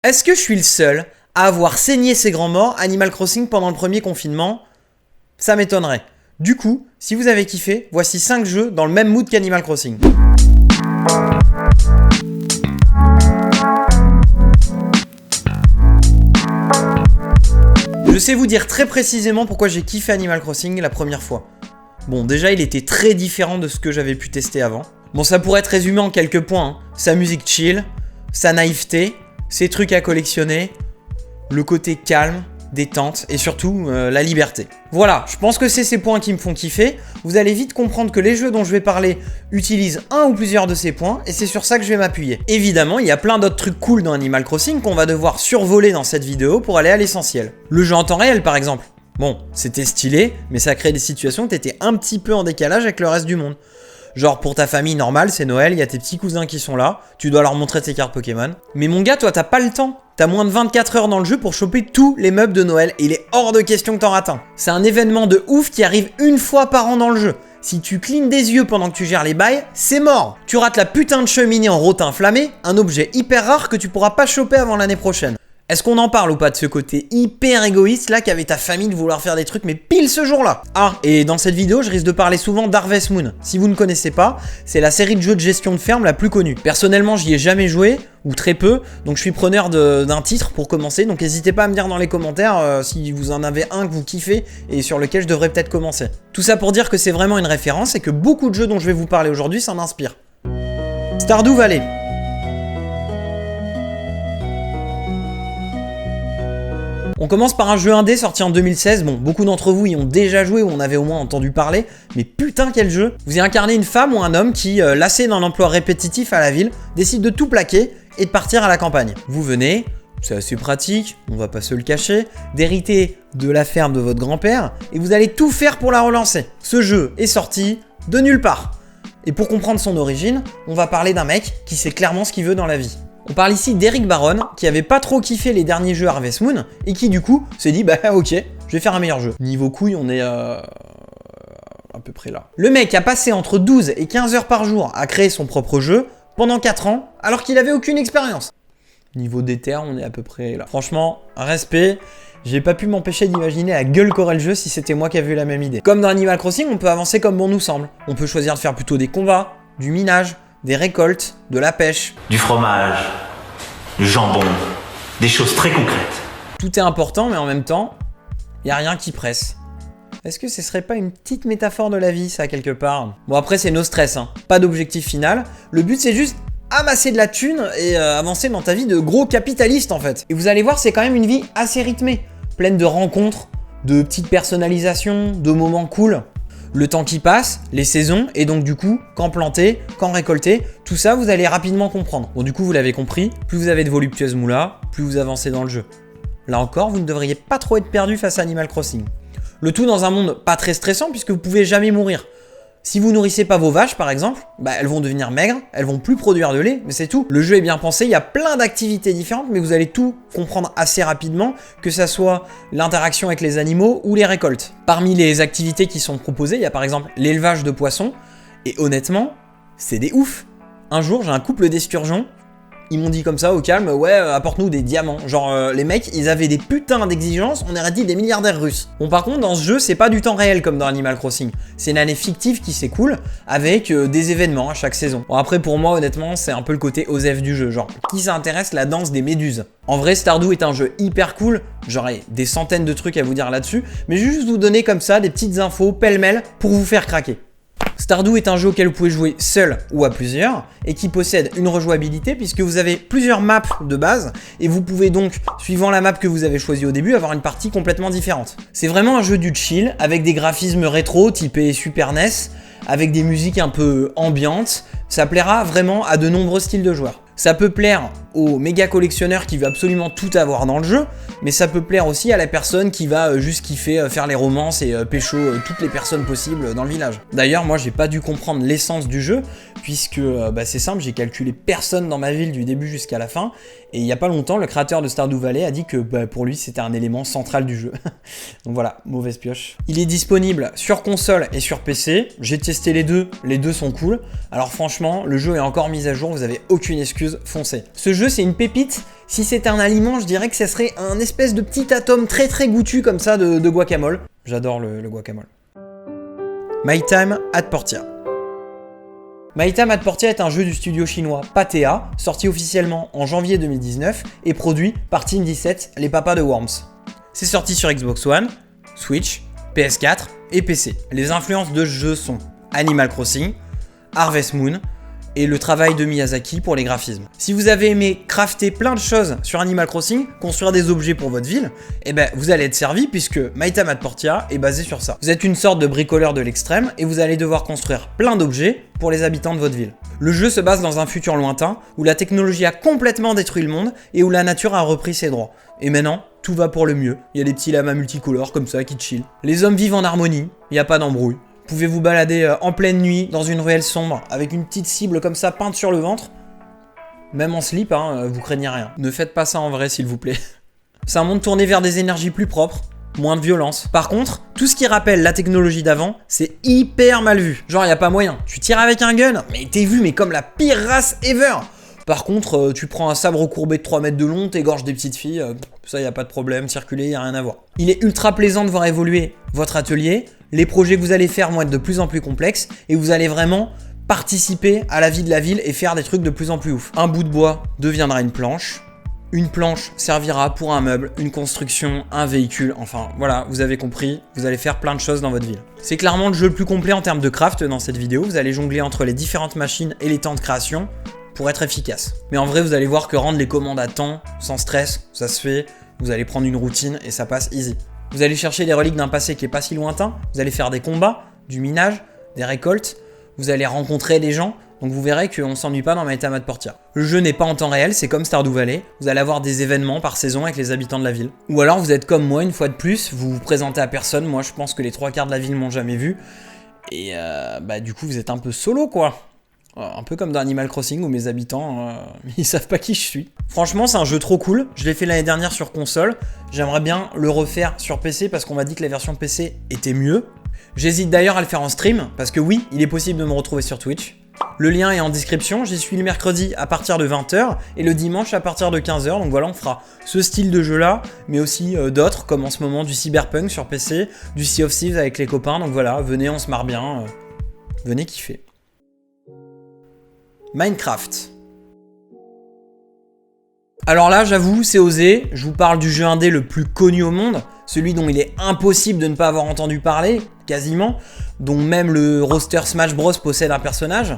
Est-ce que je suis le seul à avoir saigné ses grands morts Animal Crossing pendant le premier confinement? Ça m'étonnerait. Du coup, si vous avez kiffé, voici 5 jeux dans le même mood qu'Animal Crossing. Je sais vous dire très précisément pourquoi j'ai kiffé Animal Crossing la première fois. Bon, déjà il était très différent de ce que j'avais pu tester avant. Bon, ça pourrait être résumé en quelques points, hein. Sa musique chill, sa naïveté, ses trucs à collectionner, le côté calme, détente et surtout la liberté. Voilà, je pense que c'est ces points qui me font kiffer. Vous allez vite comprendre que les jeux dont je vais parler utilisent un ou plusieurs de ces points et c'est sur ça que je vais m'appuyer. Évidemment, il y a plein d'autres trucs cool dans Animal Crossing qu'on va devoir survoler dans cette vidéo pour aller à l'essentiel. Le jeu en temps réel par exemple. Bon, c'était stylé, mais ça crée des situations où t'étais un petit peu en décalage avec le reste du monde. Genre pour ta famille normale, c'est Noël, il y a tes petits cousins qui sont là, tu dois leur montrer tes cartes Pokémon. Mais mon gars, toi t'as pas le temps. T'as moins de 24 heures dans le jeu pour choper tous les meubles de Noël et il est hors de question que t'en rates un. C'est un événement de ouf qui arrive une fois par an dans le jeu. Si tu clignes des yeux pendant que tu gères les bails, c'est mort. Tu rates la putain de cheminée en rotin inflammé, un objet hyper rare que tu pourras pas choper avant l'année prochaine. Est-ce qu'on en parle ou pas de ce côté hyper égoïste là qu'avait ta famille de vouloir faire des trucs mais pile ce jour-là? Ah, et dans cette vidéo, je risque de parler souvent d'Harvest Moon. Si vous ne connaissez pas, c'est la série de jeux de gestion de ferme la plus connue. Personnellement, j'y ai jamais joué, ou très peu, donc je suis preneur d'un titre pour commencer, donc n'hésitez pas à me dire dans les commentaires si vous en avez un que vous kiffez et sur lequel je devrais peut-être commencer. Tout ça pour dire que c'est vraiment une référence et que beaucoup de jeux dont je vais vous parler aujourd'hui s'en inspirent. Stardew Valley. On commence par un jeu indé sorti en 2016, bon, beaucoup d'entre vous y ont déjà joué ou en avez au moins entendu parler, mais putain quel jeu! Vous y incarnez une femme ou un homme qui, lassé d'un emploi répétitif à la ville, décide de tout plaquer et de partir à la campagne. Vous venez, c'est assez pratique, on va pas se le cacher, d'hériter de la ferme de votre grand-père, et vous allez tout faire pour la relancer. Ce jeu est sorti de nulle part. Et pour comprendre son origine, on va parler d'un mec qui sait clairement ce qu'il veut dans la vie. On parle ici d'Eric Baron, qui avait pas trop kiffé les derniers jeux Harvest Moon, et qui du coup s'est dit bah ok, je vais faire un meilleur jeu. Niveau couille, on est à peu près là. Le mec a passé entre 12 et 15 heures par jour à créer son propre jeu pendant 4 ans, alors qu'il avait aucune expérience. Niveau déter, on est à peu près là. Franchement, respect. J'ai pas pu m'empêcher d'imaginer la gueule qu'aurait le jeu si c'était moi qui avais eu la même idée. Comme dans Animal Crossing, on peut avancer comme bon nous semble. On peut choisir de faire plutôt des combats, du minage, des récoltes, de la pêche. Du fromage, du jambon, des choses très concrètes. Tout est important, mais en même temps, il n'y a rien qui presse. Est-ce que ce serait pas une petite métaphore de la vie, ça, quelque part? Bon, après, c'est no stress, hein. Pas d'objectif final. Le but, c'est juste amasser de la thune et avancer dans ta vie de gros capitaliste, en fait. Et vous allez voir, c'est quand même une vie assez rythmée, pleine de rencontres, de petites personnalisations, de moments cool. Le temps qui passe, les saisons, et donc du coup, quand planter, quand récolter, tout ça vous allez rapidement comprendre. Bon du coup vous l'avez compris, plus vous avez de voluptueuses moulas, plus vous avancez dans le jeu. Là encore, vous ne devriez pas trop être perdu face à Animal Crossing. Le tout dans un monde pas très stressant puisque vous pouvez jamais mourir. Si vous nourrissez pas vos vaches par exemple, bah elles vont devenir maigres, elles vont plus produire de lait, mais c'est tout. Le jeu est bien pensé, il y a plein d'activités différentes, mais vous allez tout comprendre assez rapidement, que ça soit l'interaction avec les animaux ou les récoltes. Parmi les activités qui sont proposées, il y a par exemple l'élevage de poissons, et honnêtement, c'est des ouf. Un jour, j'ai un couple d'esturgeons, ils m'ont dit comme ça au calme, ouais, apporte-nous des diamants. Genre, les mecs, ils avaient des putains d'exigences, on aurait dit des milliardaires russes. Bon, par contre, dans ce jeu, c'est pas du temps réel comme dans Animal Crossing. C'est une année fictive qui s'écoule avec des événements à chaque saison. Bon, après, pour moi, honnêtement, c'est un peu le côté OSEF du jeu. Genre, qui s'intéresse la danse des méduses? En vrai, Stardew est un jeu hyper cool. J'aurais des centaines de trucs à vous dire là-dessus, mais je vais juste vous donner comme ça des petites infos pêle-mêle pour vous faire craquer. Stardew est un jeu auquel vous pouvez jouer seul ou à plusieurs et qui possède une rejouabilité puisque vous avez plusieurs maps de base et vous pouvez donc, suivant la map que vous avez choisie au début, avoir une partie complètement différente. C'est vraiment un jeu du chill avec des graphismes rétro typés Super NES, avec des musiques un peu ambiantes. Ça plaira vraiment à de nombreux styles de joueurs. Ça peut plaire au méga collectionneur qui veut absolument tout avoir dans le jeu, mais ça peut plaire aussi à la personne qui va juste kiffer faire les romances et pécho toutes les personnes possibles dans le village. D'ailleurs, moi j'ai pas dû comprendre l'essence du jeu, puisque c'est simple, j'ai calculé personne dans ma ville du début jusqu'à la fin, et il y a pas longtemps, le créateur de Stardew Valley a dit que pour lui c'était un élément central du jeu. Donc voilà, mauvaise pioche. Il est disponible sur console et sur PC, j'ai testé les deux sont cool. Alors franchement, le jeu est encore mis à jour, vous avez aucune excuse, foncez. Ce jeu jeu c'est une pépite. Si c'était un aliment, je dirais que ça serait un espèce de petit atome très très goûtu comme ça de guacamole. J'adore le guacamole. My Time at Portia. My Time at Portia est un jeu du studio chinois Patea, sorti officiellement en janvier 2019 et produit par Team 17, les papas de Worms. C'est sorti sur Xbox One, Switch, PS4 et PC. Les influences de ce jeu sont Animal Crossing, Harvest Moon et le travail de Miyazaki pour les graphismes. Si vous avez aimé crafter plein de choses sur Animal Crossing, construire des objets pour votre ville, eh ben vous allez être servi puisque My Time at Portia est basé sur ça. Vous êtes une sorte de bricoleur de l'extrême et vous allez devoir construire plein d'objets pour les habitants de votre ville. Le jeu se base dans un futur lointain où la technologie a complètement détruit le monde et où la nature a repris ses droits. Et maintenant, tout va pour le mieux. Il y a des petits lamas multicolores comme ça qui chill. Les hommes vivent en harmonie, il n'y a pas d'embrouille. Vous pouvez vous balader en pleine nuit dans une ruelle sombre avec une petite cible comme ça peinte sur le ventre. Même en slip, vous craignez rien. Ne faites pas ça en vrai s'il vous plaît. C'est un monde tourné vers des énergies plus propres, moins de violence. Par contre, tout ce qui rappelle la technologie d'avant, c'est hyper mal vu. Genre y a pas moyen. Tu tires avec un gun, mais t'es vu mais comme la pire race ever. Par contre, tu prends un sabre courbé de 3 mètres de long, t'égorges des petites filles, ça y a pas de problème, circuler, y a rien à voir. Il est ultra plaisant de voir évoluer votre atelier, les projets que vous allez faire vont être de plus en plus complexes et vous allez vraiment participer à la vie de la ville et faire des trucs de plus en plus ouf. Un bout de bois deviendra une planche servira pour un meuble, une construction, un véhicule, enfin voilà, vous avez compris, vous allez faire plein de choses dans votre ville. C'est clairement le jeu le plus complet en termes de craft dans cette vidéo, vous allez jongler entre les différentes machines et les temps de création, pour être efficace. Mais en vrai, vous allez voir que rendre les commandes à temps, sans stress, ça se fait. Vous allez prendre une routine et ça passe easy. Vous allez chercher des reliques d'un passé qui est pas si lointain. Vous allez faire des combats, du minage, des récoltes. Vous allez rencontrer des gens. Donc vous verrez qu'on s'ennuie pas dans My Time at Portia. Le jeu n'est pas en temps réel, c'est comme Stardew Valley. Vous allez avoir des événements par saison avec les habitants de la ville. Ou alors vous êtes comme moi, une fois de plus, vous vous présentez à personne. Moi, je pense que les 3 quarts de la ville m'ont jamais vu. Et du coup, vous êtes un peu solo, quoi. Un peu comme dans Animal Crossing où mes habitants, ils savent pas qui je suis. Franchement, c'est un jeu trop cool. Je l'ai fait l'année dernière sur console. J'aimerais bien le refaire sur PC parce qu'on m'a dit que la version PC était mieux. J'hésite d'ailleurs à le faire en stream parce que oui, il est possible de me retrouver sur Twitch. Le lien est en description. J'y suis le mercredi à partir de 20h et le dimanche à partir de 15h. Donc voilà, on fera ce style de jeu là, mais aussi d'autres comme en ce moment du Cyberpunk sur PC, du Sea of Thieves avec les copains. Donc voilà, venez, on se marre bien. Venez kiffer. Minecraft. Alors là, j'avoue, c'est osé. Je vous parle du jeu indé le plus connu au monde, celui dont il est impossible de ne pas avoir entendu parler, quasiment, dont même le roster Smash Bros possède un personnage.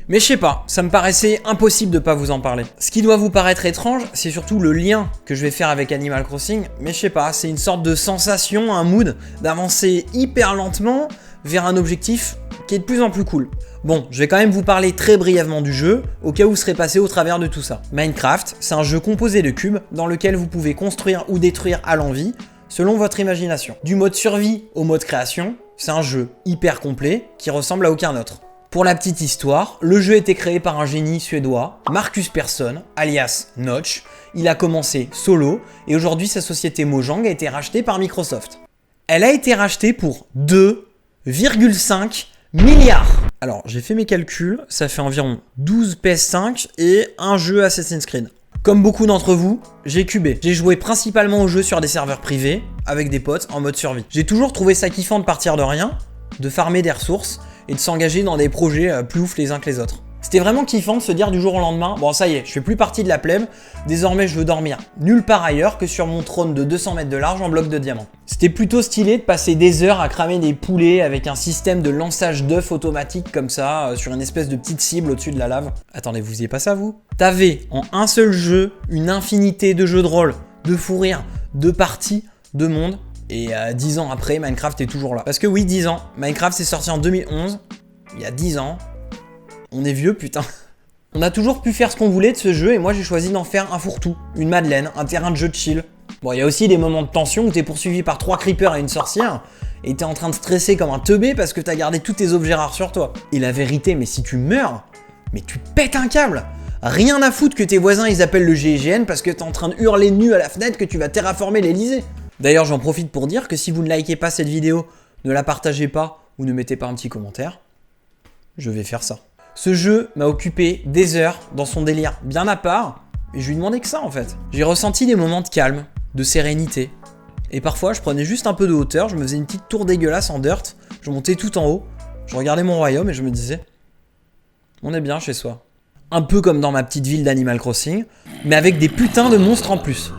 Mais je sais pas, ça me paraissait impossible de pas vous en parler. Ce qui doit vous paraître étrange, c'est surtout le lien que je vais faire avec Animal Crossing, mais je sais pas, c'est une sorte de sensation, un mood, d'avancer hyper lentement vers un objectif qui est de plus en plus cool. Bon, je vais quand même vous parler très brièvement du jeu, au cas où vous serez passé au travers de tout ça. Minecraft, c'est un jeu composé de cubes dans lequel vous pouvez construire ou détruire à l'envie, selon votre imagination. Du mode survie au mode création, c'est un jeu hyper complet qui ressemble à aucun autre. Pour la petite histoire, le jeu a été créé par un génie suédois, Marcus Persson, alias Notch. Il a commencé solo et aujourd'hui sa société Mojang a été rachetée par Microsoft. Elle a été rachetée pour 2,5 milliards. Alors, j'ai fait mes calculs, ça fait environ 12 PS5 et un jeu Assassin's Creed. Comme beaucoup d'entre vous, j'ai cubé. J'ai joué principalement au jeu sur des serveurs privés, avec des potes, en mode survie. J'ai toujours trouvé ça kiffant de partir de rien, de farmer des ressources et de s'engager dans des projets plus ouf les uns que les autres. C'était vraiment kiffant de se dire du jour au lendemain, bon ça y est, je fais plus partie de la plèbe, désormais je veux dormir nulle part ailleurs que sur mon trône de 200 mètres de large en bloc de diamant. C'était plutôt stylé de passer des heures à cramer des poulets avec un système de lançage d'œufs automatique comme ça, sur une espèce de petite cible au-dessus de la lave. Attendez, vous faisiez pas ça vous? T'avais en un seul jeu une infinité de jeux de rôle, de fou rire, de parties, de mondes. Et 10 ans après, Minecraft est toujours là. Parce que oui, 10 ans, Minecraft c'est sorti en 2011, il y a 10 ans. On est vieux, putain. On a toujours pu faire ce qu'on voulait de ce jeu et moi j'ai choisi d'en faire un fourre-tout, une madeleine, un terrain de jeu de chill. Bon, il y a aussi des moments de tension où t'es poursuivi par 3 creepers et une sorcière et t'es en train de stresser comme un teubé parce que t'as gardé tous tes objets rares sur toi. Et la vérité, mais si tu meurs, mais tu pètes un câble. Rien à foutre que tes voisins ils appellent le GIGN parce que t'es en train de hurler nu à la fenêtre que tu vas terraformer l'Elysée. D'ailleurs, j'en profite pour dire que si vous ne likez pas cette vidéo, ne la partagez pas ou ne mettez pas un petit commentaire, je vais faire ça. Ce jeu m'a occupé des heures dans son délire bien à part, Et je lui demandais que ça en fait. J'ai ressenti des moments de calme, de sérénité. Et parfois, je prenais juste un peu de hauteur, je me faisais une petite tour dégueulasse en dirt, je montais tout en haut, je regardais mon royaume et je me disais, on est bien chez soi. Un peu comme dans ma petite ville d'Animal Crossing, mais avec des putains de monstres en plus.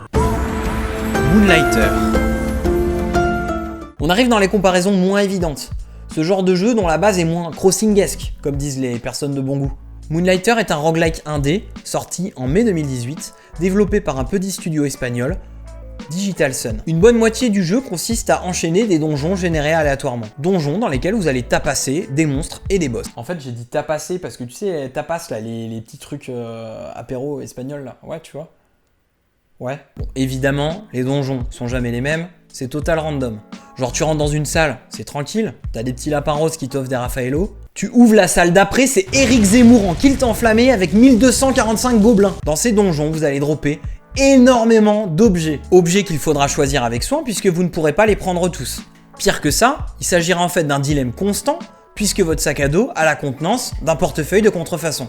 Moonlighter. On arrive dans les comparaisons moins évidentes. Ce genre de jeu dont la base est moins crossingesque, comme disent les personnes de bon goût. Moonlighter est un roguelike indé, sorti en mai 2018, développé par un petit studio espagnol, Digital Sun. Une bonne moitié du jeu consiste à enchaîner des donjons générés aléatoirement. Donjons dans lesquels vous allez tapasser des monstres et des boss. En fait, j'ai dit tapasser parce que tu sais, tapas là, les petits trucs apéro espagnols là. Ouais, tu vois. Ouais. Bon, évidemment, les donjons sont jamais les mêmes, c'est total random. Genre tu rentres dans une salle, c'est tranquille, t'as des petits lapins roses qui t'offrent des Raffaello. Tu ouvres la salle d'après, c'est Éric Zemmour en kilt enflammé avec 1245 gobelins. Dans ces donjons, vous allez dropper énormément d'objets. Objets qu'il faudra choisir avec soin puisque vous ne pourrez pas les prendre tous. Pire que ça, il s'agira en fait d'un dilemme constant puisque votre sac à dos a la contenance d'un portefeuille de contrefaçon.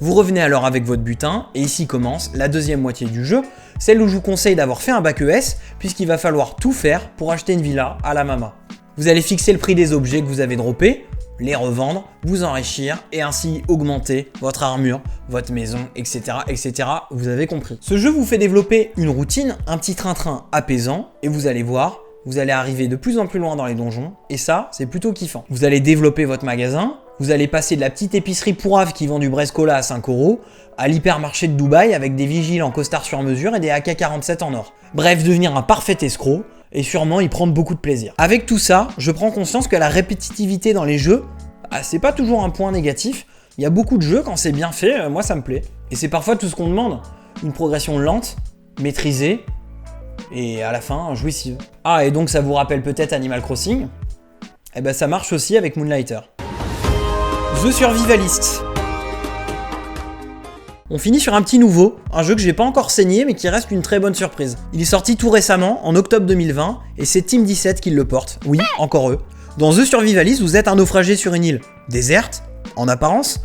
Vous revenez alors avec votre butin et ici commence la deuxième moitié du jeu, celle où je vous conseille d'avoir fait un bac ES puisqu'il va falloir tout faire pour acheter une villa à la mama. Vous allez fixer le prix des objets que vous avez droppés, les revendre, vous enrichir et ainsi augmenter votre armure, votre maison, etc. etc. Vous avez compris. Ce jeu vous fait développer une routine, un petit train-train apaisant et vous allez voir, vous allez arriver de plus en plus loin dans les donjons et ça, c'est plutôt kiffant. Vous allez développer votre magasin, vous allez passer de la petite épicerie pourrave qui vend du Brescola à 5 € à l'hypermarché de Dubaï avec des vigiles en costard sur mesure et des AK-47 en or. Bref, devenir un parfait escroc et sûrement y prendre beaucoup de plaisir. Avec tout ça, je prends conscience que la répétitivité dans les jeux, c'est pas toujours un point négatif. Il y a beaucoup de jeux, quand c'est bien fait, moi ça me plaît. Et c'est parfois tout ce qu'on demande. Une progression lente, maîtrisée, et à la fin, jouissive. Ah, et donc ça vous rappelle peut-être Animal Crossing ? Eh ben ça marche aussi avec Moonlighter. The Survivalist. On finit sur un petit nouveau, un jeu que j'ai pas encore saigné mais qui reste une très bonne surprise. Il est sorti tout récemment, en octobre 2020, et c'est Team 17 qui le porte. Oui, encore eux. Dans The Survivalist, vous êtes un naufragé sur une île déserte, en apparence,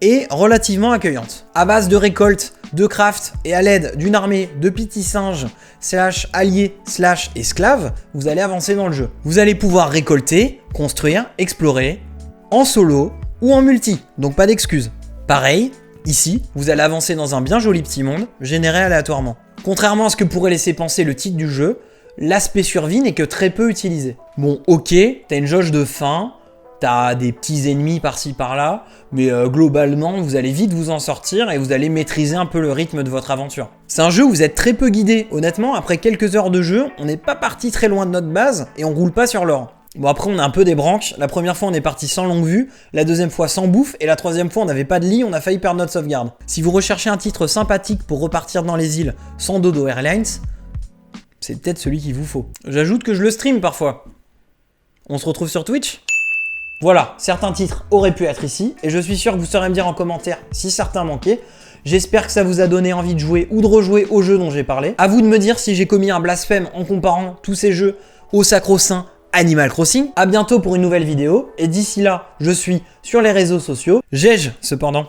et relativement accueillante. À base de récolte, de craft et à l'aide d'une armée de petits singes / alliés / esclaves, vous allez avancer dans le jeu. Vous allez pouvoir récolter, construire, explorer, en solo ou en multi, donc pas d'excuses. Pareil, ici, vous allez avancer dans un bien joli petit monde, généré aléatoirement. Contrairement à ce que pourrait laisser penser le titre du jeu, l'aspect survie n'est que très peu utilisé. Bon, ok, t'as une jauge de faim, t'as des petits ennemis par-ci par-là, mais globalement, vous allez vite vous en sortir et vous allez maîtriser un peu le rythme de votre aventure. C'est un jeu où vous êtes très peu guidé. Honnêtement, après quelques heures de jeu, on n'est pas parti très loin de notre base et on roule pas sur l'or. Bon, après, on a un peu des branques. La première fois, on est parti sans longue vue, la deuxième fois sans bouffe, et la troisième fois, on n'avait pas de lit, on a failli perdre notre sauvegarde. Si vous recherchez un titre sympathique pour repartir dans les îles sans Dodo Airlines, c'est peut-être celui qu'il vous faut. J'ajoute que je le stream parfois. On se retrouve sur Twitch ? Voilà, certains titres auraient pu être ici, et je suis sûr que vous saurez me dire en commentaire si certains manquaient. J'espère que ça vous a donné envie de jouer ou de rejouer aux jeux dont j'ai parlé. À vous de me dire si j'ai commis un blasphème en comparant tous ces jeux au sacro-saint Animal Crossing. À bientôt pour une nouvelle vidéo, et d'ici là, je suis sur les réseaux sociaux. Cependant.